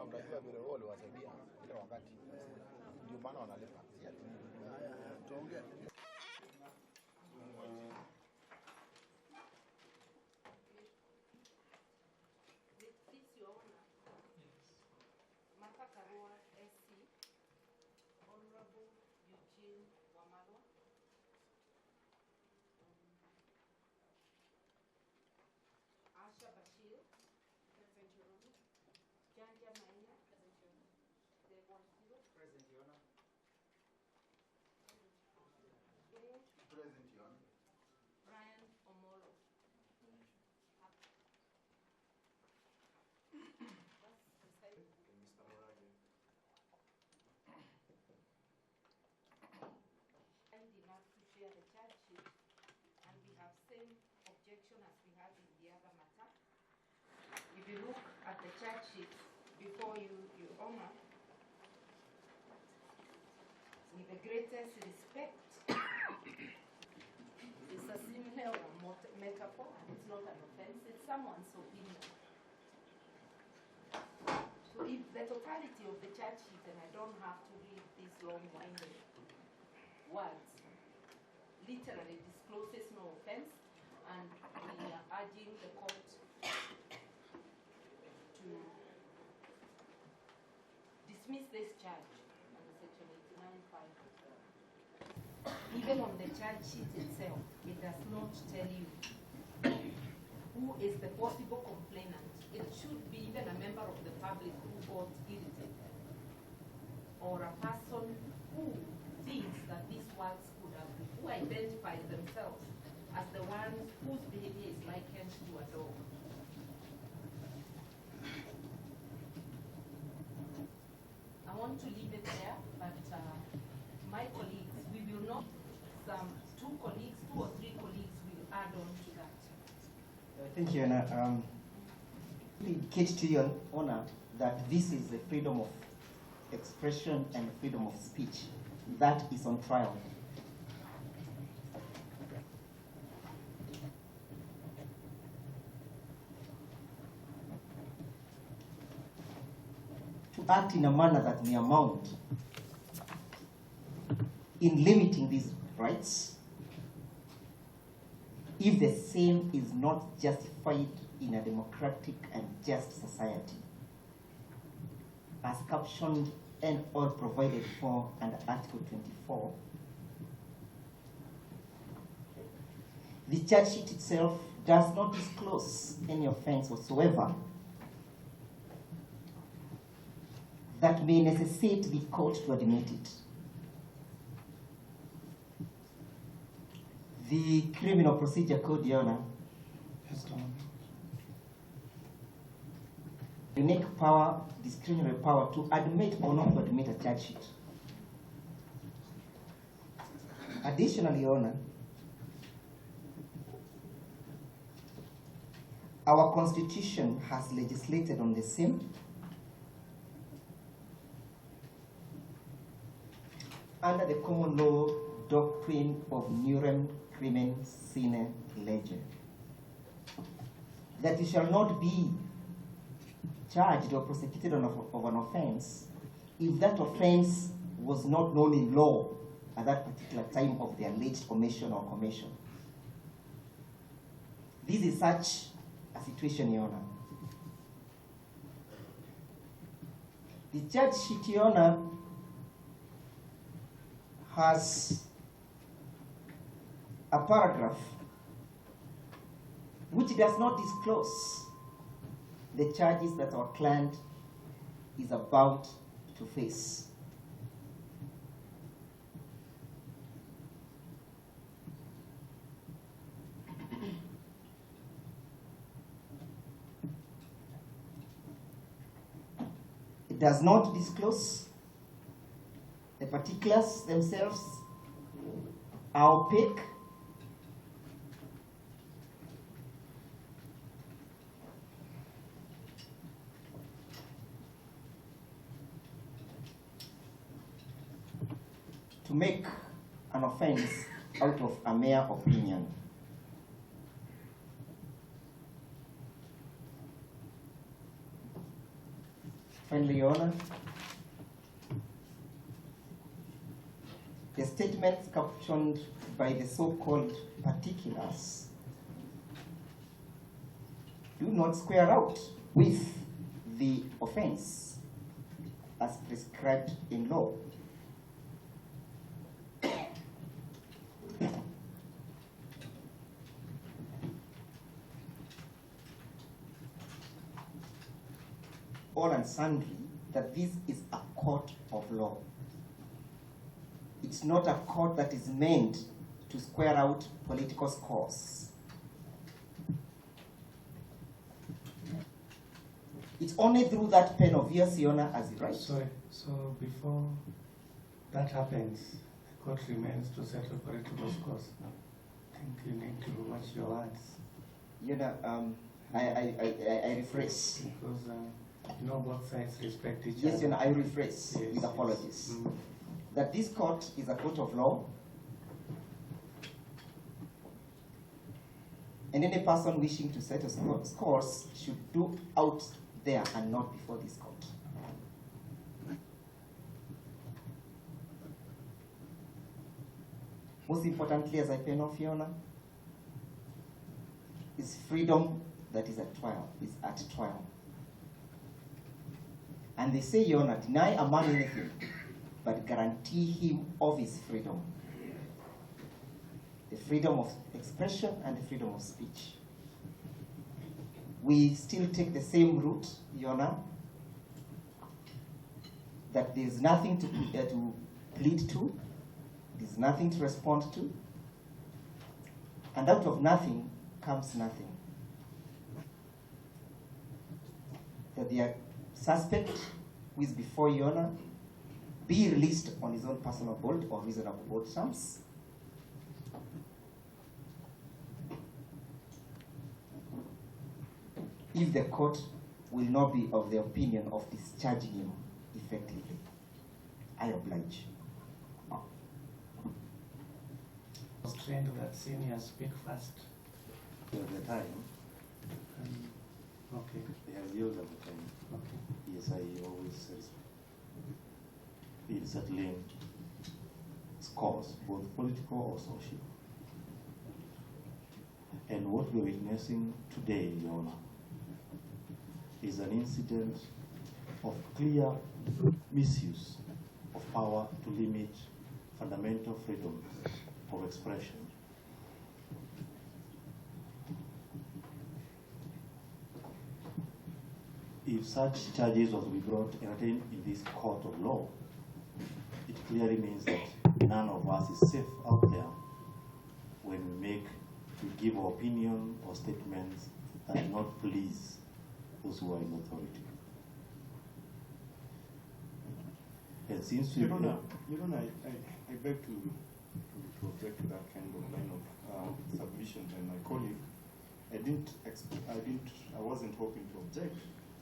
unajua vile wao waliwasaidia ile wakati. Ndio maana wanalipa. Tuongee. If you look at the charge sheet before you, Your Honor, with the greatest respect, it's a simile or metaphor, it's not an offense, it's someone's opinion. So if the totality of the charge sheet, and I don't have to read these long-winded words, literally discloses no offense, and we are urging the court to dismiss this charge under section 89.5. Even on the charge sheet itself, it does not tell you who is the possible complainant. It should be even a member of the public who got irritated, or a person who thinks that these words could have been, who identifies themselves as the ones whose behavior is likened to a dog. I want to leave it there, but my colleagues, we will not, two or three colleagues will add on to that. Thank you, Anna. Indicate to Your Honor that this is the freedom of expression and freedom of speech that is on trial. To act in a manner that may amount in limiting these rights, if the same is not justified in a democratic and just society, as captioned and or provided for under Article 24, the charge sheet itself does not disclose any offense whatsoever that may necessitate the court to admit it. The Criminal Procedure Code, Your Honor, unique power, discretionary power to admit or not to admit a charge sheet. Additionally, Your Honor, our Constitution has legislated on the same under the common law doctrine of Nurem Crimen Sine Lege, that you shall not be charged or prosecuted of an offense if that offense was not known in law at that particular time of the alleged commission or commission. This is such a situation, Your Honor. The charge sheet, Your Honor, has a paragraph which does not disclose the charges that our client is about to face. It does not disclose the particulars themselves are opaque. To make an offense out of a mere opinion. Finally, Your Honor, the statements captioned by the so-called particulars do not square out with the offense as prescribed in law. All and sundry that this is a court of law. It's not a court that is meant to square out political scores. It's only through that pen of yours, Your Honor, as you write. Sorry, so before that happens, the court remains to settle political scores. I think you need to watch your words. Your Honor, I rephrase. Because you know both sides respect each other. Yes, Your Honor, I rephrase Yes, with apologies. yes. Mm. That this court is a court of law, and any person wishing to settle scores should do out there and not before this court. Most importantly, as I pen off, Your Honor, is freedom that is at trial, And they say, Your Honor, deny a man anything, but guarantee him of his freedom. The freedom of expression and the freedom of speech. We still take the same route, Your Honor, that there is nothing to plead to, there is nothing to respond to, and out of nothing comes nothing. That the suspect who is before Your Honor be released on his own personal bond or reasonable bond terms. If the court will not be of the opinion of discharging him effectively, I oblige. I was trained that seniors speak fast. Till the time, Okay, they have used of the time. okay. Yes, I always in settling scores, both political or social. And what we're witnessing today, Your Honor, is an incident of clear misuse of power to limit fundamental freedoms of expression. If such charges was to be brought entertained in this court of law, it clearly means that none of us is safe out there when we give our opinion or statements that do not please those who are in authority. And since Your Honor, I beg to object to that kind of line of submission by my colleague. I wasn't hoping to object.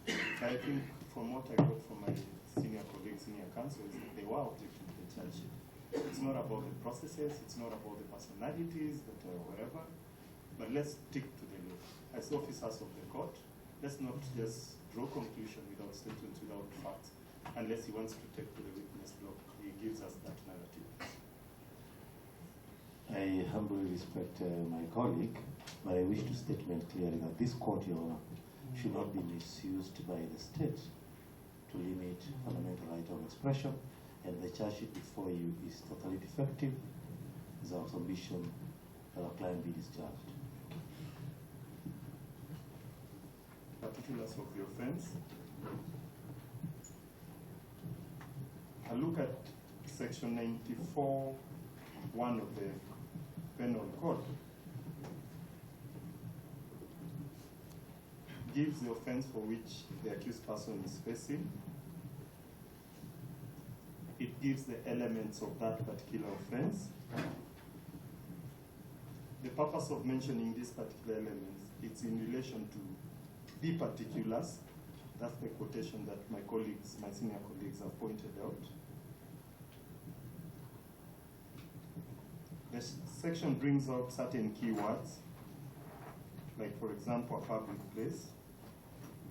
But I think from what I got from my senior colleagues, senior counsels, they were objecting to the charge sheet. It's not about the processes, it's not about the personalities, whatever, but let's stick to the law. As officers of the court, let's not just draw conclusion without statements, without facts, unless he wants to take to the witness block. He gives us that narrative. I humbly respect my colleague, but I wish to statement clearly that this court, Your Honor, should not be misused by the state to limit fundamental right of expression, and the charge sheet before you is totally defective. It's our submission that our client be discharged. Particulars of the offense. I look at section 94(1) of the Penal Code. Gives the offense for which the accused person is facing. It gives the elements of that particular offense. The purpose of mentioning these particular elements, it's in relation to the particulars. That's the quotation that my colleagues, my senior colleagues have pointed out. The section brings out certain keywords, like for example, a public place,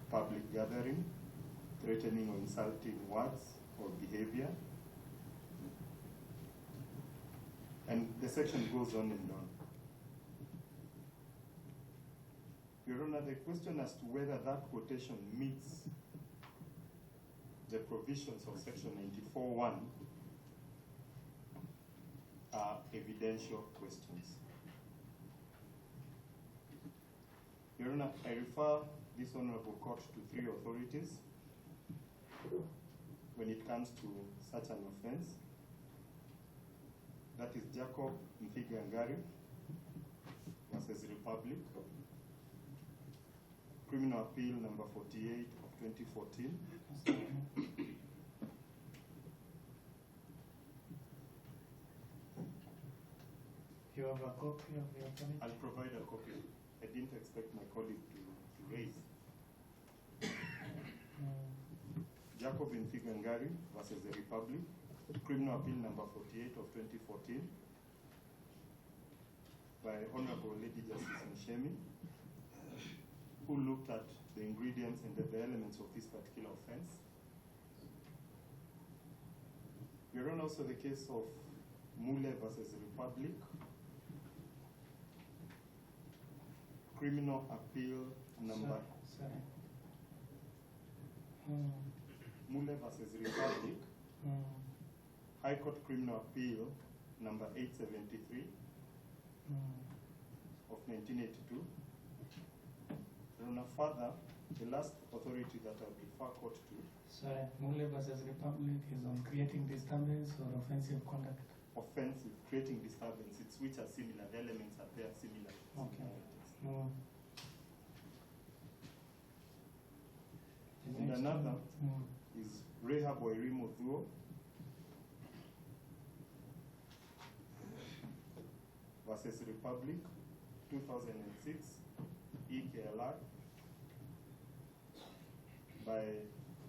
public gathering, threatening or insulting words or behavior. And the section goes on and on. Your Honor, the question as to whether that quotation meets the provisions of section 94.1 are evidential questions. Your Honor, I refer this Honorable Court to 3 authorities when it comes to such an offense. That is Jacob Mthigangari versus Republic, Criminal Appeal number 48 of 2014. You have a copy of the authority? I'll provide a copy. I didn't expect my colleague to raise. Jacob Mthigangari versus the Republic, Criminal Appeal number 48 of 2014 by Honorable Lady Justice Nshemi, who looked at the ingredients and the elements of this particular offense. We run also the case of Mule versus Republic, Criminal Appeal number... Sorry. Mule versus Republic, High Court Criminal Appeal number 873 of 1982. And further, the last authority that I will refer court to. Sorry, Mule versus Republic is on creating disturbance or offensive conduct? Offensive, creating disturbance, it's which are similar, the elements are there similar. Okay. And another is Rehab Wairimo Thuo versus Republic, 2006, EKLR, by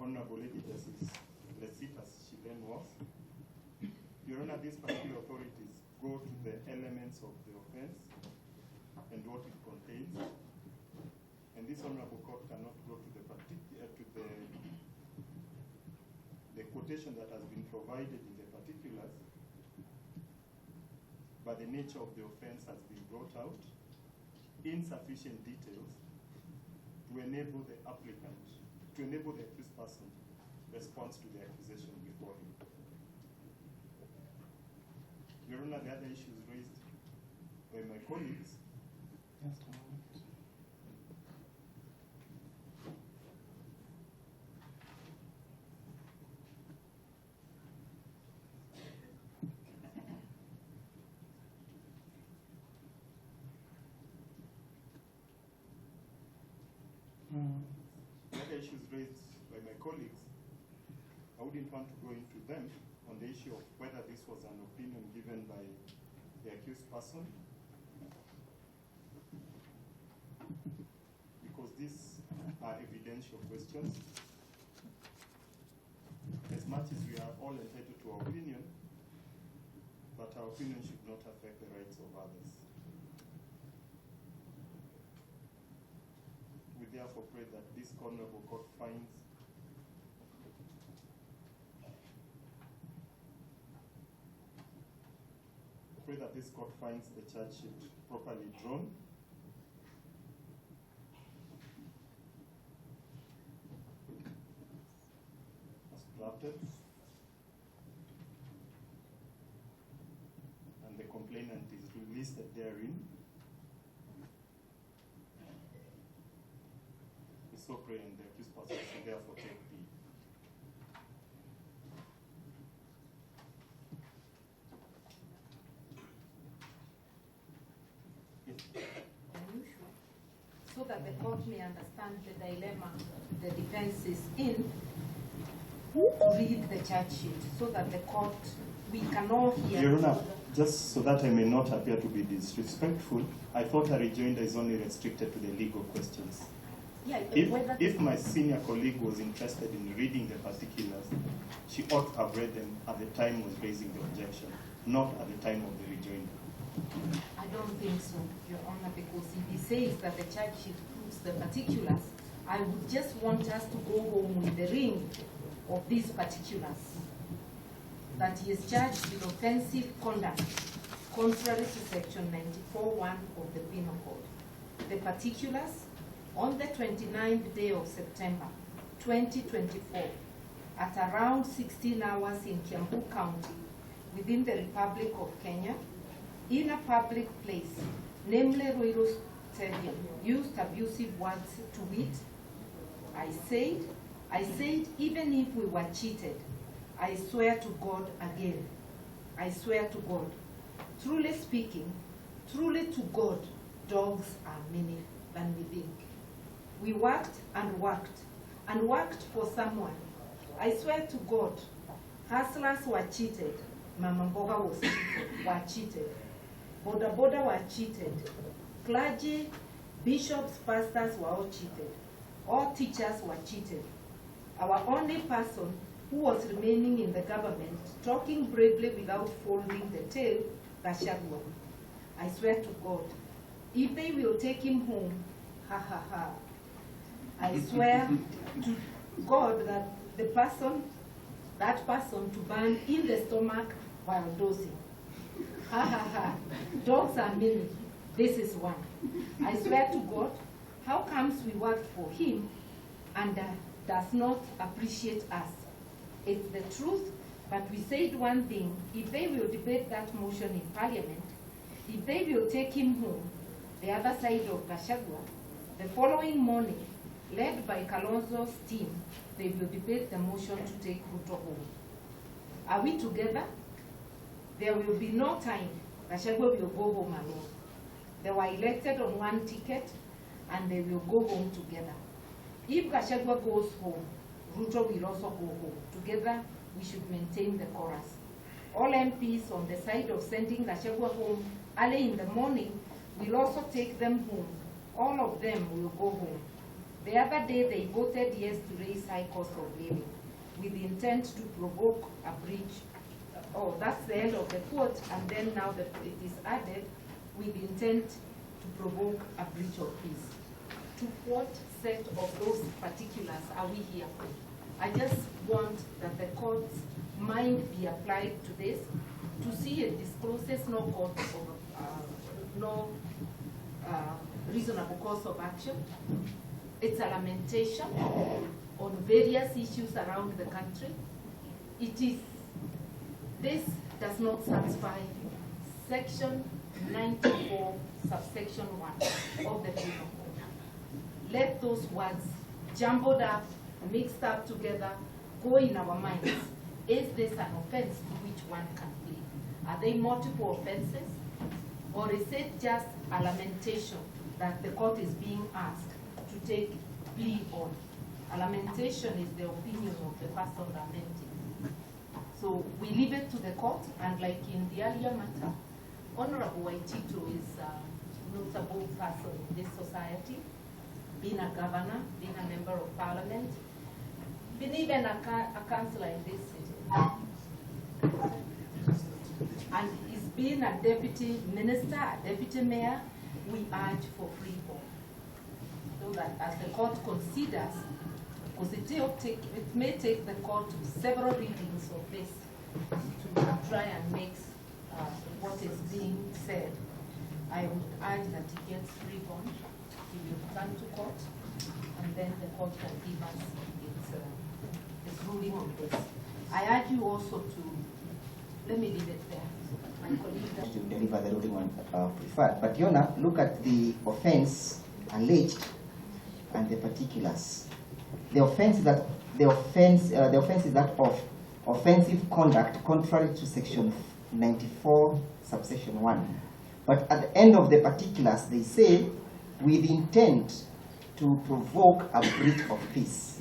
Honorable Lady Justice Lesitas, she then was. Your Honor, these particular authorities go to the elements of the offense and what it contains. And this Honorable Court cannot go to the quotation that has been provided in the particulars, but the nature of the offense has been brought out in sufficient details to enable the applicant, to enable the accused person response to the accusation before him. Your Honor, the other issues raised by my colleagues. Just a moment. The other issues raised by my colleagues, I wouldn't want to go into them on the issue of whether this was an opinion given by the accused person, because these are evidential questions. As much as we are all entitled to our opinion, but our opinion should not affect the rights of others. We therefore pray that this Honorable Court finds the charge sheet properly drawn, as drafted, and the complainant is listed therein. We so pray, and the accused person should therefore take the so that the court may understand the dilemma the defense is in, read the charge sheet so that the court, we can all hear. Your Honor, just so that I may not appear to be disrespectful, I thought a rejoinder is only restricted to the legal questions. Yeah, If my senior colleague was interested in reading the particulars, she ought to have read them at the time was raising the objection, not at the time of the rejoinder. I don't think so, Your Honor, because if he says that the charge sheet proves the particulars, I would just want us to go home with the ring of these particulars. That he is charged with offensive conduct contrary to section 94(1) of the Penal Code. The particulars: on the 29th day of September 2024, at around 16 hours in Kiambu County, within the Republic of Kenya, in a public place, namely Ruiru Stadium, used abusive words to wit, I said, even if we were cheated, I swear to God again, I swear to God, truly speaking, truly to God, dogs are many than we think. We worked and worked and worked for someone. I swear to God, hustlers were cheated, Mama Mboga were cheated, Boda Boda were cheated, clergy, bishops, pastors were all cheated, all teachers were cheated. Our only person who was remaining in the government, talking bravely without folding the tail, Gachagua. I swear to God, if they will take him home, ha ha ha. I swear to God that that person to burn in the stomach while dosing. Ha ha ha. Dogs are many. This is one. I swear to God, how comes we worked for him and does not appreciate us? It's the truth, but we said one thing: if they will debate that motion in Parliament, if they will take him home, the other side of Gachagua, the following morning, led by Kalonzo's team, they will debate the motion to take Ruto home. Are we together? There will be no time. Gachagua will go home alone. They were elected on one ticket, and they will go home together. If Gachagua goes home, Ruto will also go home. Together, we should maintain the chorus. All MPs on the side of sending Gachagua home early in the morning will also take them home. All of them will go home. The other day, they voted yes to raise high cost of living with the intent to provoke a breach. Oh, that's the end of the quote, and then now that it is added, with the intent to provoke a breach of peace. To what set of those particulars are we here for? I just want that the court's mind be applied to this, to see it discloses no reasonable course of action. It's a lamentation on various issues around the country. This does not satisfy section 94, subsection 1 of the Penal Code. Let those words jumbled up, mixed up together, go in our minds. Is this an offense to which one can plead? Are they multiple offenses? Or is it just a lamentation that the court is being asked to take plea on? A lamentation is the opinion of the person lamenting. So we leave it to the court, and like in the earlier matter, Honorable Waititu is a notable person in this society, being a governor, being a member of parliament, being even a councillor in this city. And he's been a deputy minister, a deputy mayor. We urge for freedom. So that as the court considers, because it may take the court several readings of this to try and make what is being said. I would urge that he gets free bond, he will return to court, and then the court can give us its ruling on this. I urge you also to, let me leave it there. My colleague to deliver the ruling on preferred. But Yona, look at the offense alleged and the particulars. The offense is that of offensive conduct contrary to section 94, subsection 1. But at the end of the particulars, they say, with intent to provoke a breach of peace.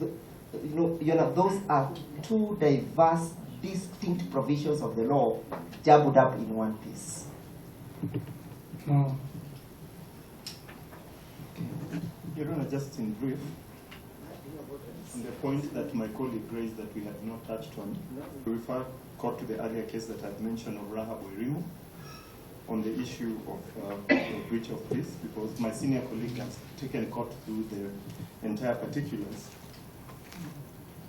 You know, those are two diverse, distinct provisions of the law jabbled up in one piece. No. Your Honor, just in brief, on the point that my colleague raised that we had not touched on, we refer court to the earlier case that I've mentioned of Rahab Wairimu. on the issue of the breach of peace, because my senior colleague has taken court through the entire particulars.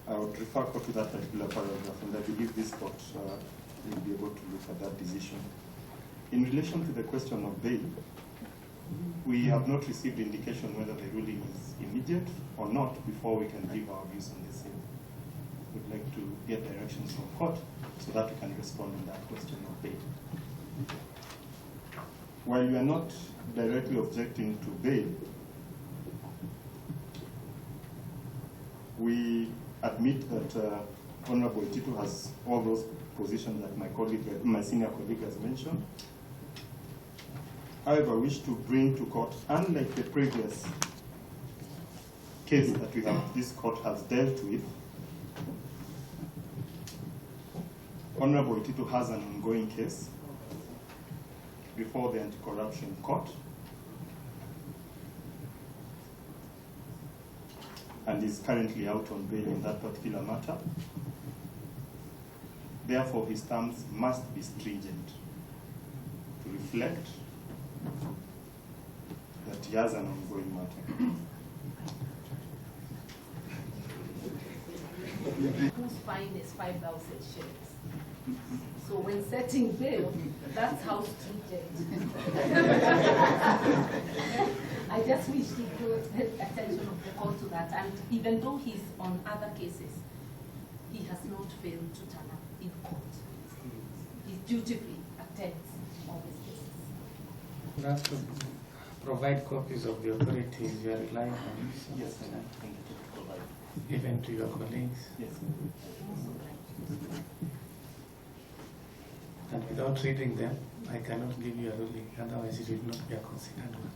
I would refer court to that particular paragraph, and I believe this court will be able to look at that decision. In relation to the question of bail, we have not received indication whether the ruling is immediate or not before we can give our views on the same. We'd like to get directions from court so that we can respond on that question of bail. While we are not directly objecting to bail, we admit that Honorable Waititu has all those positions that my senior colleague has mentioned. However, I wish to bring to court, unlike the previous case that this court has dealt with, Honorable Waititu has an ongoing case before the Anti-Corruption Court and is currently out on bail in that particular matter. Therefore, his terms must be stringent to reflect that he has an ongoing matter. Whose fine is 5,000 shillings. So when setting bail, that's how stringent. I just wish to draw the attention of the court to that. And even though he's on other cases, he has not failed to turn up in court. He dutifully attends all his cases. You have to provide copies of the authorities you are relying on. So Yes, I think it will provide. even to your colleagues. Yes. And without reading them, I cannot give you a ruling, otherwise it will not be a considered one.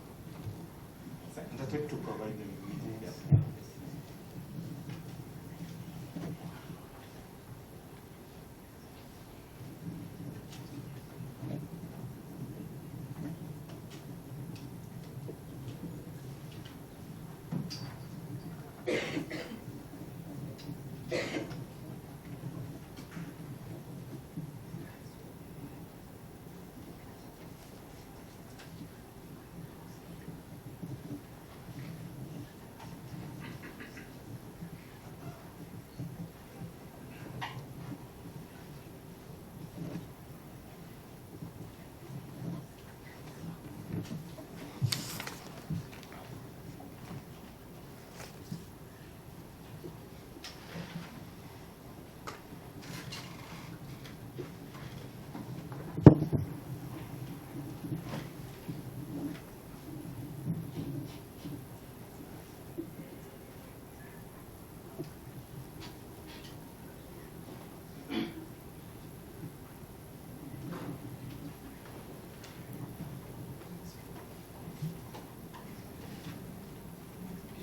I undertake to provide them immediately. Yes.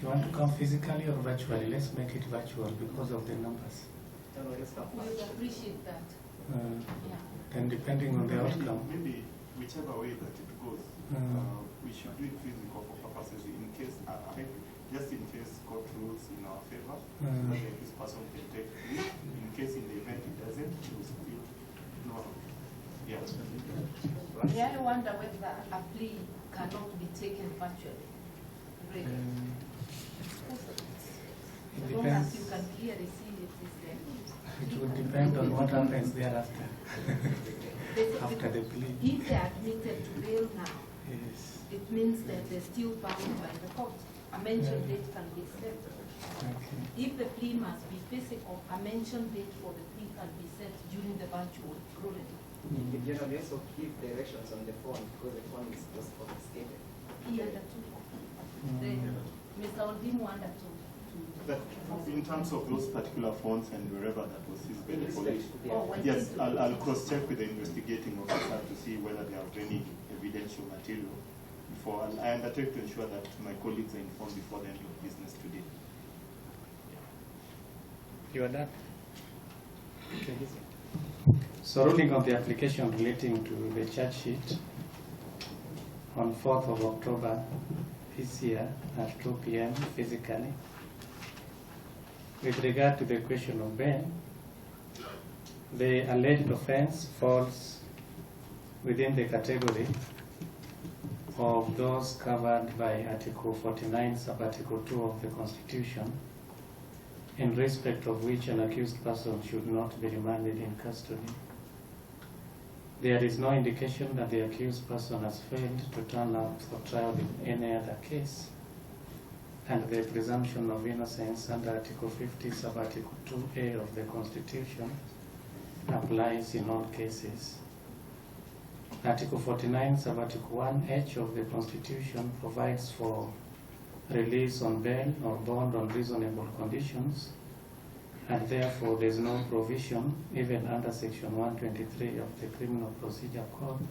You want to come physically or virtually? Let's make it virtual because of the numbers. We would appreciate that. Yeah. Then depending on the outcome. Maybe whichever way that it goes, we should do it physical for purposes in case, just in case court rules in our favor, so that this person can take it. In case in the event it doesn't, it will still no. Yeah. May I wonder whether a plea cannot be taken virtually? Really? As long as you can clearly see it is there. It will depend on what happens thereafter. After the plea. If they are admitted to bail now, Yes. it means that they're still bound by the court. A mentioned date can be set. Okay. If the plea must be physical, a mentioned date for the plea can be set during the virtual ruling. You generally also give directions on the phone because the phone is just confiscated. He undertook. Then Mr. Odimu undertook. But in terms of those particular phones and wherever that was seized by the police, yes, I'll cross-check with the investigating officer to see whether they have any evidential material before. I undertake to ensure that my colleagues are informed before the end of business today. You are done? Okay. So ruling on the application relating to the charge sheet on 4th of October this year at 2 p.m. physically. With regard to the question of bail, the alleged offense falls within the category of those covered by Article 49, Sub-Article 2 of the Constitution, in respect of which an accused person should not be remanded in custody. There is no indication that the accused person has failed to turn up for trial in any other case, and the presumption of innocence under Article 50, Sub-Article 2A of the Constitution applies in all cases. Article 49, Sub-Article 1H of the Constitution provides for release on bail or bond on reasonable conditions, and therefore there is no provision, even under Section 123 of the Criminal Procedure Code,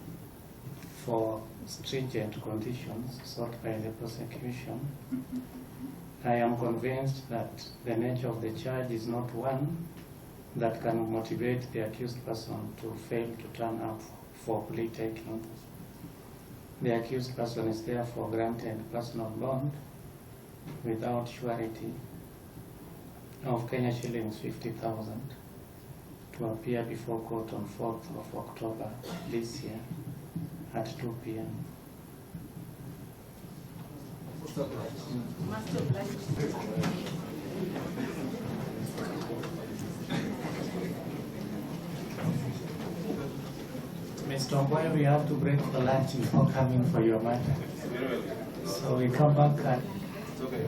for stringent conditions sought by the prosecution. I am convinced that the nature of the charge is not one that can motivate the accused person to fail to turn up for plea taking. The accused person is therefore granted personal bond without surety of Kenya shillings 50,000 to appear before court on 4th of October this year at 2 p.m. Mr. Boy, we have to break for lunch before coming for your matter. So we come back at... It's okay.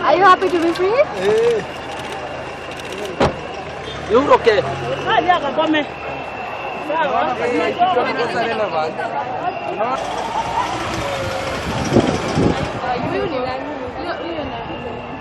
Are you happy to be free? You're okay. Are you